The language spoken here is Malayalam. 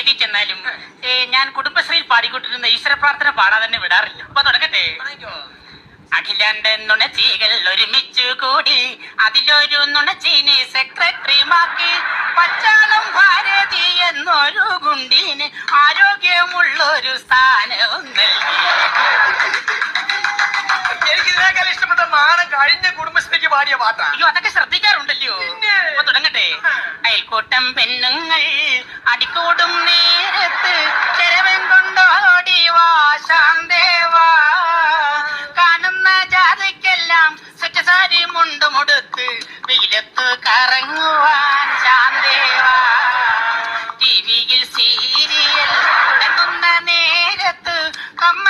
വേദി ചെന്നാലും ഞാൻ കുടുംബശ്രീയിൽ പാടിക്കൊണ്ടിരുന്ന ഈശ്വര പ്രാർത്ഥന പാടാൻ തന്നെ വിടാറില്ല. അപ്പൊ തുടങ്ങട്ടെ. അഖിലാണ്ട് നുണച്ചികൾ ഒരുമിച്ചു കൂടി അതിലൊരു നുണച്ചീനെ സെക്രട്ടറിമാക്കി പച്ചാളം ഭാരതി എന്നൊരു ഗുണ്ടീന് ആരോഗ്യമുള്ളൊരു സ്ഥാനവും നൽകി. എനിക്ക് ഇതിനേക്കാൾ ഇഷ്ടപ്പെട്ട മാനം കഴിഞ്ഞ കുടുംബശ്രീക്ക് പാടിയ പാട്ടാ. അയ്യോ, അതൊക്കെ ശ്രദ്ധിക്കാറുണ്ടല്ലോ. അപ്പൊ തുടങ്ങട്ടെ. അയൽക്കൂട്ടം പെണ്ണുങ്ങൾ അടിക്കൂടും നേരത്ത് ചെലവൻ കൊണ്ടോടി വാ ശാന്തേവാ. കാണുന്ന ജാതിക്കെല്ലാം സ്വച്ഛസാരി മുണ്ടുമുടുത്ത് വെയിലത്ത് കറങ്ങുവാൻ ശാന്തേവാ. ടിവിയിൽ സീരിയൽ തുടങ്ങുന്ന നേരത്ത് കമ്മ